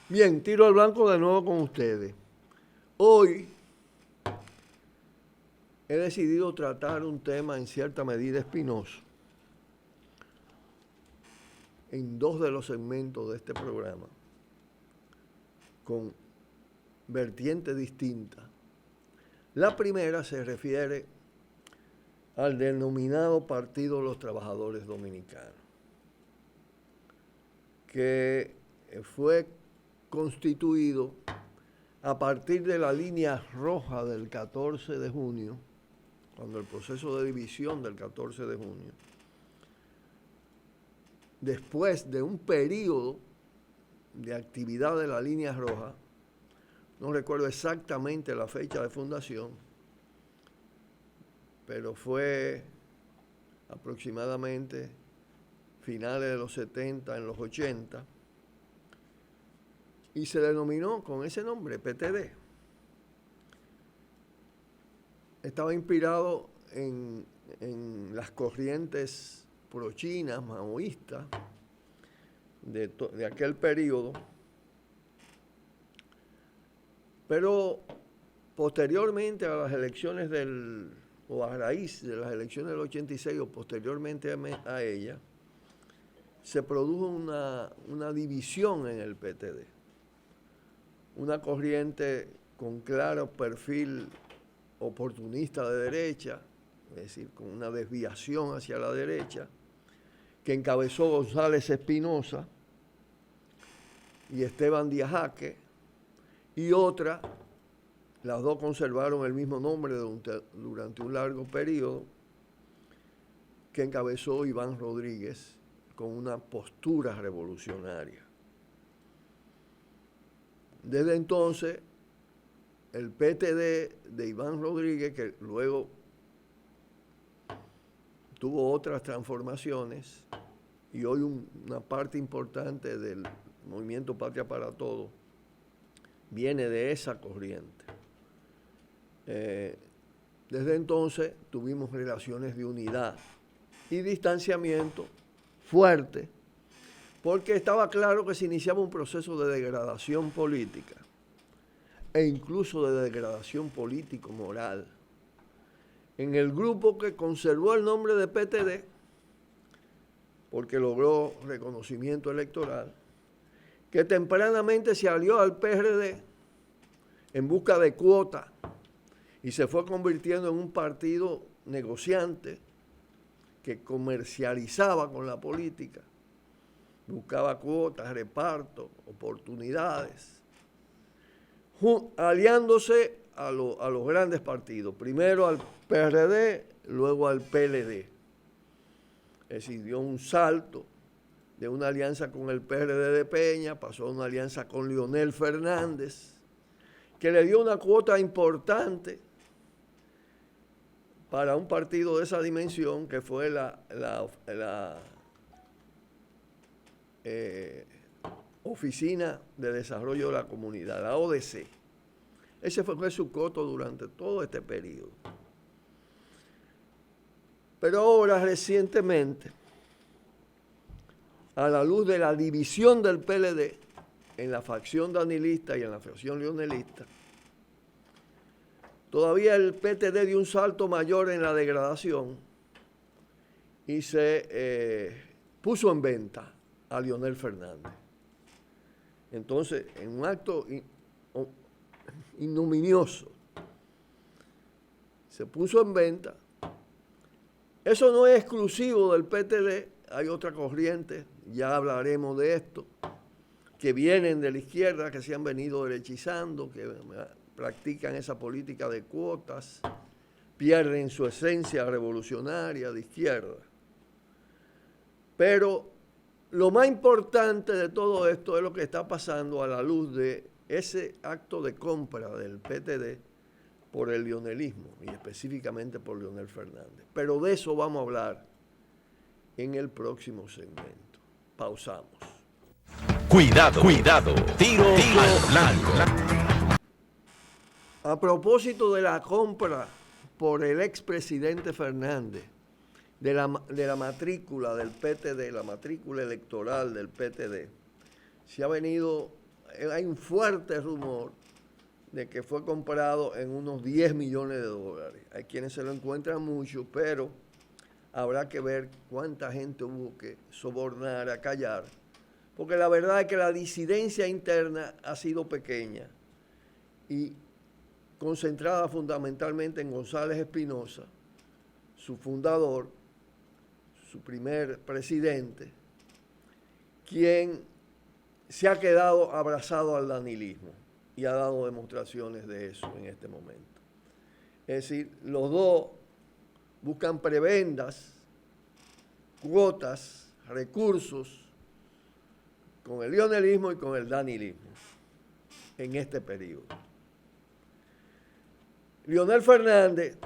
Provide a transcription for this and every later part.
Bien, tiro al blanco de nuevo con ustedes. Hoy he decidido tratar un tema en cierta medida espinoso en dos de los segmentos de este programa, con vertientes distintas. La primera se refiere al denominado Partido de los Trabajadores Dominicanos, que fue constituido a partir de la línea roja del 14 de junio, cuando el proceso de división del 14 de junio, después de un periodo de actividad de la línea roja, no recuerdo exactamente la fecha de fundación, pero fue aproximadamente finales de los 70, en los 80, y se denominó con ese nombre, PTD. Estaba inspirado en las corrientes pro-chinas, maoístas, de aquel periodo, pero posteriormente a las elecciones o a raíz de las elecciones del 86 o posteriormente a ella, se produjo una división en el PTD. Una corriente con claro perfil oportunista de derecha, es decir, con una desviación hacia la derecha, que encabezó González Espinosa y Esteban Díaz Jaque, y otra, las dos conservaron el mismo nombre durante un largo periodo, que encabezó Iván Rodríguez con una postura revolucionaria. Desde entonces, el PTD de Iván Rodríguez, que luego tuvo otras transformaciones, y hoy una parte importante del movimiento Patria para Todos viene de esa corriente. Desde entonces tuvimos relaciones de unidad y distanciamiento fuerte, porque estaba claro que se iniciaba un proceso de degradación política e incluso de degradación político-moral en el grupo que conservó el nombre de PTD porque logró reconocimiento electoral, que tempranamente se alió al PRD en busca de cuota y se fue convirtiendo en un partido negociante que comercializaba con la política, buscaba cuotas, reparto, oportunidades, aliándose a los grandes partidos, primero al PRD, luego al PLD. Es decir, dio un salto de una alianza con el PRD de Peña, pasó a una alianza con Leonel Fernández, que le dio una cuota importante para un partido de esa dimensión, que fue la Oficina de Desarrollo de la Comunidad, la ODC. Ese fue su coto durante todo este periodo. Pero ahora, recientemente, a la luz de la división del PLD en la facción danilista y en la facción leonelista, todavía el PTD dio un salto mayor en la degradación y se puso en venta a Leonel Fernández. Entonces, en un acto ignominioso, se puso en venta. Eso no es exclusivo del PTD, hay otra corriente, ya hablaremos de esto, que vienen de la izquierda, que se han venido derechizando, que practican esa política de cuotas, pierden su esencia revolucionaria de izquierda. Pero lo más importante de todo esto es lo que está pasando a la luz de ese acto de compra del PTD por el leonelismo y específicamente por Leonel Fernández. Pero de eso vamos a hablar en el próximo segmento. Pausamos. Cuidado, cuidado, tiro al blanco. A propósito de la compra por el expresidente Fernández de la matrícula del PTD, la matrícula electoral del PTD, se ha venido hay un fuerte rumor de que fue comprado en unos 10 millones de dólares. Hay quienes se lo encuentran mucho, pero habrá que ver cuánta gente hubo que sobornar, a callar, porque la verdad es que la disidencia interna ha sido pequeña y concentrada fundamentalmente en González Espinosa, su fundador, su primer presidente, quien se ha quedado abrazado al danilismo y ha dado demostraciones de eso en este momento. Es decir, los dos buscan prebendas, cuotas, recursos con el lionelismo y con el danilismo en este periodo. Leonel Fernández,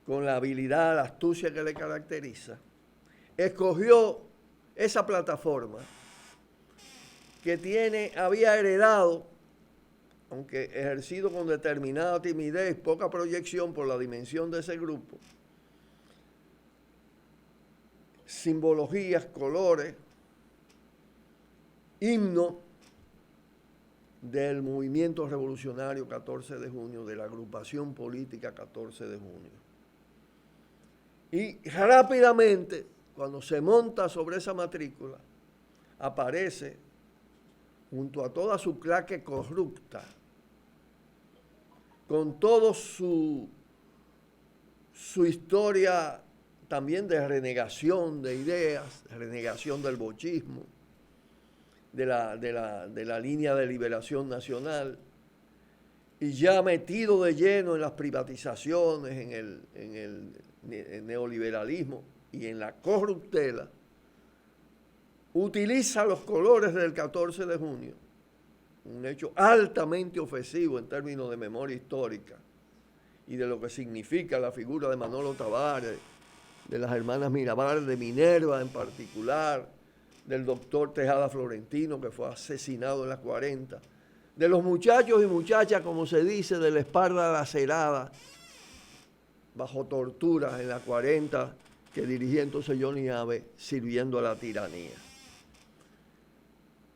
con la habilidad, la astucia que le caracteriza, escogió esa plataforma que había heredado, aunque ejercido con determinada timidez, poca proyección por la dimensión de ese grupo, simbologías, colores, himno del movimiento revolucionario 14 de junio, de la agrupación política 14 de junio. Y rápidamente, cuando se monta sobre esa matrícula, aparece junto a toda su claque corrupta, con toda su historia también de renegación de ideas, renegación del bochismo, de la línea de liberación nacional, y ya metido de lleno en las privatizaciones, en el neoliberalismo y en la corruptela, utiliza los colores del 14 de junio, un hecho altamente ofensivo en términos de memoria histórica y de lo que significa la figura de Manolo Tavares, de las hermanas Mirabal, de Minerva en particular, del doctor Tejada Florentino, que fue asesinado en las 40, de los muchachos y muchachas, como se dice, de la espalda lacerada, bajo tortura en las 40, que dirigía entonces Johnny Abe, sirviendo a la tiranía.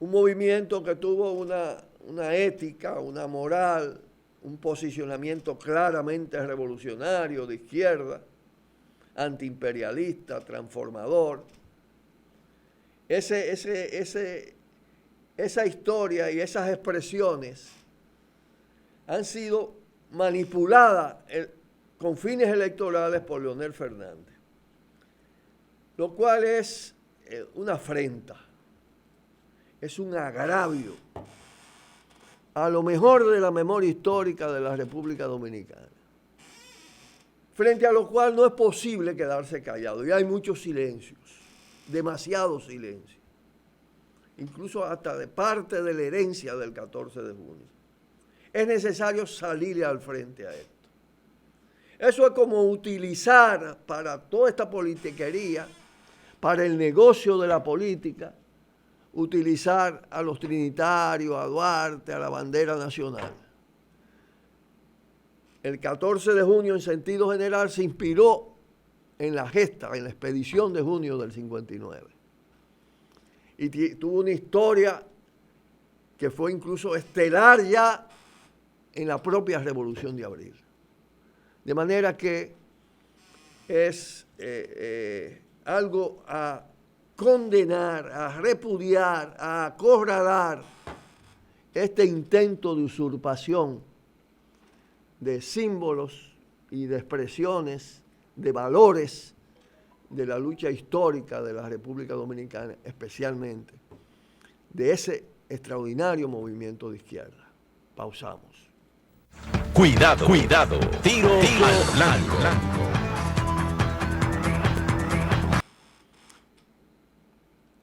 Un movimiento que tuvo una ética, una moral, un posicionamiento claramente revolucionario, de izquierda, antiimperialista, transformador. Esa historia y esas expresiones han sido manipuladas con fines electorales por Leonel Fernández, lo cual es una afrenta, es un agravio a lo mejor de la memoria histórica de la República Dominicana, frente a lo cual no es posible quedarse callado, y hay muchos silencios, demasiados silencios, incluso hasta de parte de la herencia del 14 de junio. Es necesario salirle al frente a esto. Eso es como utilizar para toda esta politiquería, para el negocio de la política, utilizar a los trinitarios, a Duarte, a la bandera nacional. El 14 de junio, en sentido general, se inspiró en la gesta, en la expedición de junio del 59. Y tuvo una historia que fue incluso estelar ya en la propia Revolución de Abril. De manera que es algo a condenar, a repudiar, a acorralar este intento de usurpación de símbolos y de expresiones, de valores de la lucha histórica de la República Dominicana, especialmente de ese extraordinario movimiento de izquierda. Pausamos. Cuidado, cuidado, tiro al blanco.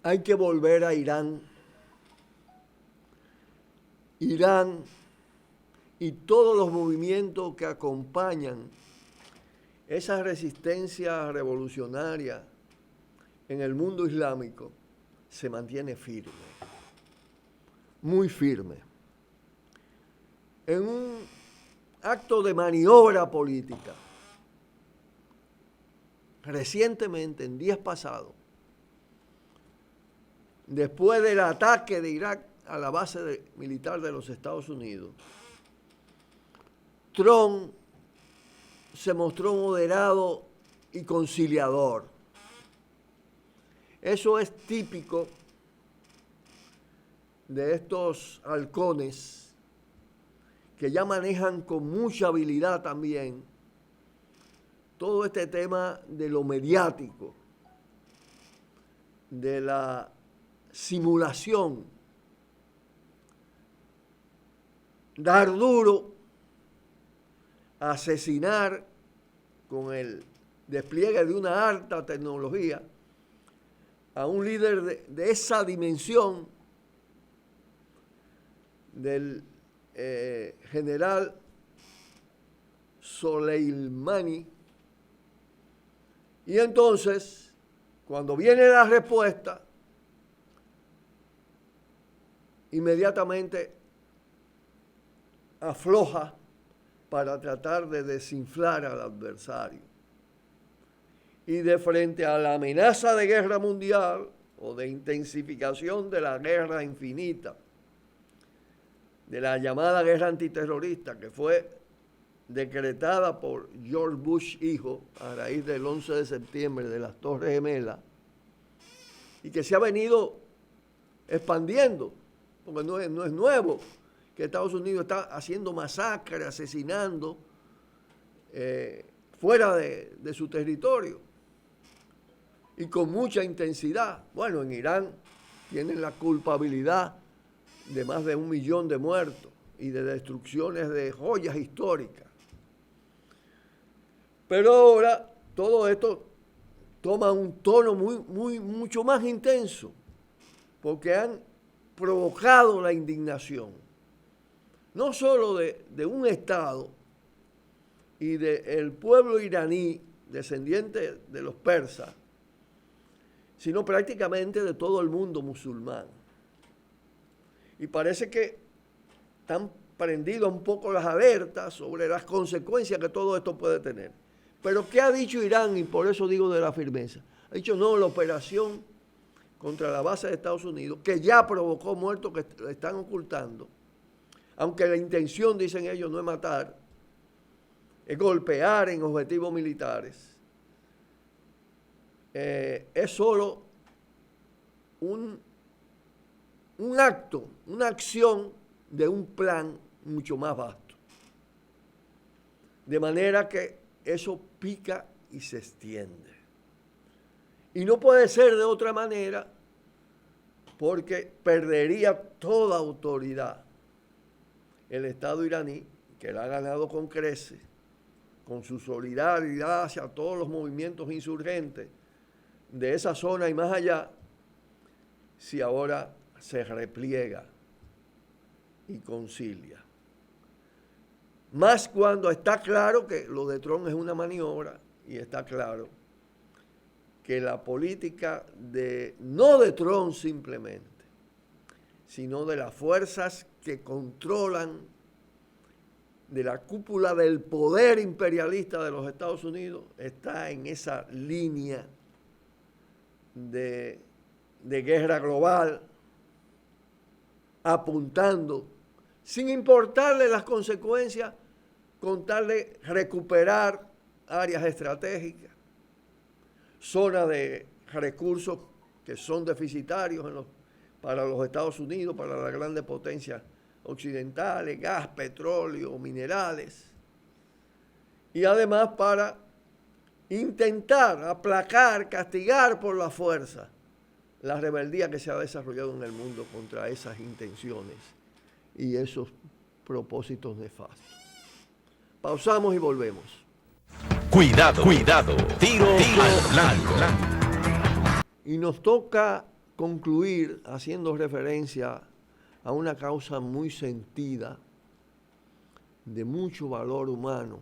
Hay que volver a Irán. Irán y todos los movimientos que acompañan esa resistencia revolucionaria en el mundo islámico se mantiene firme, muy firme. En un acto de maniobra política, recientemente, en días pasados, después del ataque de Irak a la base militar de los Estados Unidos, Trump se mostró moderado y conciliador. Eso es típico de estos halcones que ya manejan con mucha habilidad también todo este tema de lo mediático, de la simulación, dar duro, asesinar con el despliegue de una alta tecnología a un líder de esa dimensión, del general Soleimani. Y entonces, cuando viene la respuesta, inmediatamente afloja para tratar de desinflar al adversario. Y de frente a la amenaza de guerra mundial o de intensificación de la guerra infinita, de la llamada guerra antiterrorista que fue decretada por George Bush hijo a raíz del 11 de septiembre de las Torres Gemelas y que se ha venido expandiendo, porque no es nuevo que Estados Unidos está haciendo masacres, asesinando fuera de su territorio y con mucha intensidad. Bueno, en Irán tienen la culpabilidad de más de 1 millón de muertos y de destrucciones de joyas históricas. Pero ahora todo esto toma un tono mucho más intenso, porque han provocado la indignación, no solo de un Estado y del pueblo iraní, descendiente de los persas, sino prácticamente de todo el mundo musulmán. Y parece que están prendidas un poco las alertas sobre las consecuencias que todo esto puede tener. Pero ¿qué ha dicho Irán? Y por eso digo de la firmeza. Ha dicho no, la operación contra la base de Estados Unidos, que ya provocó muertos que le están ocultando, aunque la intención, dicen ellos, no es matar, es golpear en objetivos militares. Es solo un acto, una acción de un plan mucho más vasto. De manera que eso pica y se extiende. Y no puede ser de otra manera porque perdería toda autoridad el Estado iraní, que la ha ganado con creces, con su solidaridad hacia todos los movimientos insurgentes de esa zona y más allá, si ahora se repliega y concilia. Más cuando está claro que lo de Trump es una maniobra y está claro que la política no de Trump simplemente, sino de las fuerzas que controlan de la cúpula del poder imperialista de los Estados Unidos, está en esa línea de guerra global, apuntando, sin importarle las consecuencias, con tal de recuperar áreas estratégicas, zonas de recursos que son deficitarios para los Estados Unidos, para las grandes potencias occidentales, gas, petróleo, minerales, y además para intentar aplacar, castigar por la fuerza la rebeldía que se ha desarrollado en el mundo contra esas intenciones y esos propósitos nefastos. Pausamos y volvemos. Cuidado, cuidado, tiro al blanco. Y nos toca concluir haciendo referencia a una causa muy sentida, de mucho valor humano,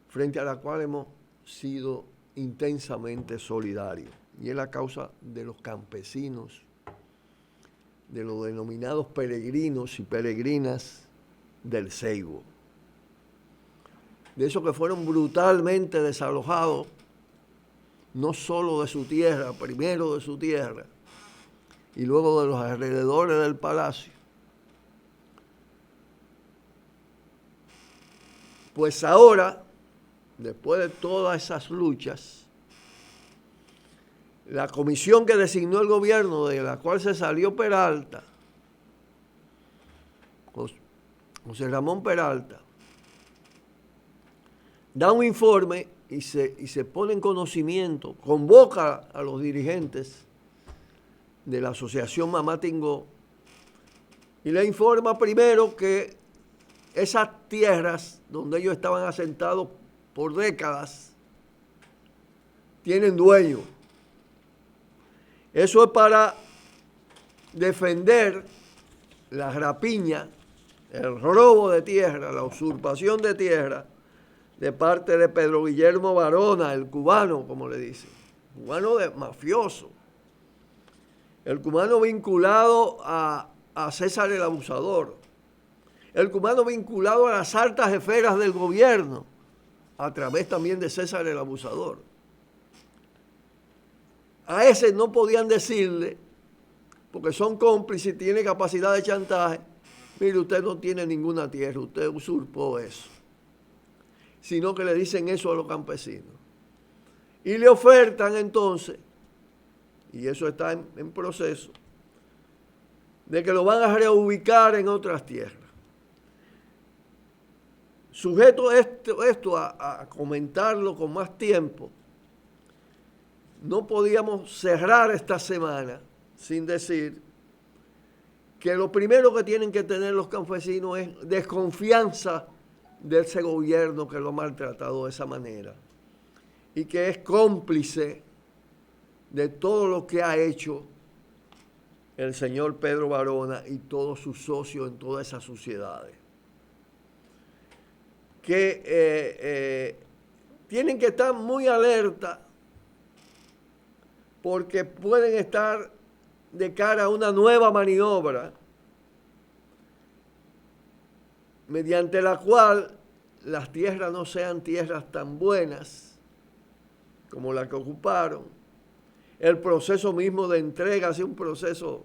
frente a la cual hemos sido intensamente solidarios. Y es la causa de los campesinos, de los denominados peregrinos y peregrinas del Seibo. De esos que fueron brutalmente desalojados, no solo de su tierra, primero de su tierra, y luego de los alrededores del palacio. Pues ahora, después de todas esas luchas, la comisión que designó el gobierno, de la cual se salió Peralta, José Ramón Peralta, da un informe y se pone en conocimiento, convoca a los dirigentes de la asociación Mamá Tingó y le informa primero que esas tierras donde ellos estaban asentados por décadas tienen dueño. Eso es para defender la rapiña, el robo de tierra, la usurpación de tierra de parte de Pedro Guillermo Barona, el cubano, como le dicen, cubano mafioso, el cubano vinculado a César el Abusador, el cubano vinculado a las altas esferas del gobierno, a través también de César el Abusador. A ese no podían decirle, porque son cómplices y tiene capacidad de chantaje, mire, usted no tiene ninguna tierra, usted usurpó eso. Sino que le dicen eso a los campesinos. Y le ofertan entonces, y eso está en proceso, de que lo van a reubicar en otras tierras. Sujeto esto a comentarlo con más tiempo, no podíamos cerrar esta semana sin decir que lo primero que tienen que tener los campesinos es desconfianza de ese gobierno que lo ha maltratado de esa manera y que es cómplice de todo lo que ha hecho el señor Pedro Barona y todos sus socios en todas esas sociedades. Que tienen que estar muy alerta porque pueden estar de cara a una nueva maniobra mediante la cual las tierras no sean tierras tan buenas como la que ocuparon. El proceso mismo de entrega sea un proceso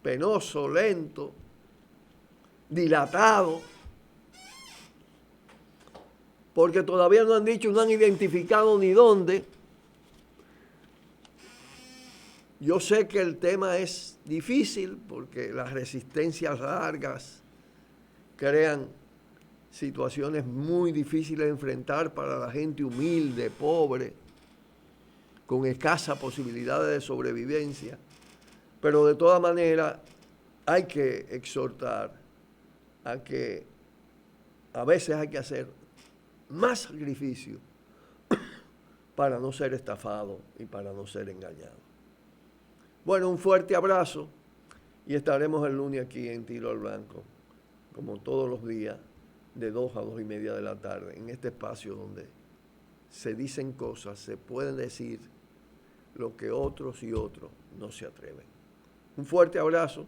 penoso, lento, dilatado, porque todavía no han dicho, no han identificado ni dónde. Yo sé que el tema es difícil porque las resistencias largas crean situaciones muy difíciles de enfrentar para la gente humilde, pobre, con escasa posibilidad de sobrevivencia. Pero de todas maneras hay que exhortar a que a veces hay que hacer más sacrificio para no ser estafado y para no ser engañado. Bueno, un fuerte abrazo y estaremos el lunes aquí en Tiro al Blanco, como todos los días, de 2 a 2 y media de la tarde, en este espacio donde se dicen cosas, se pueden decir lo que otros y otros no se atreven. Un fuerte abrazo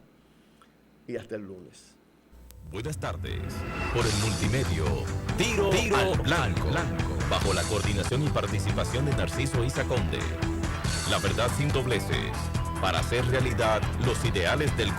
y hasta el lunes. Buenas tardes. Por el multimedio Tiro al Blanco, bajo la coordinación y participación de Narciso Isa Conde. La verdad sin dobleces, para hacer realidad los ideales del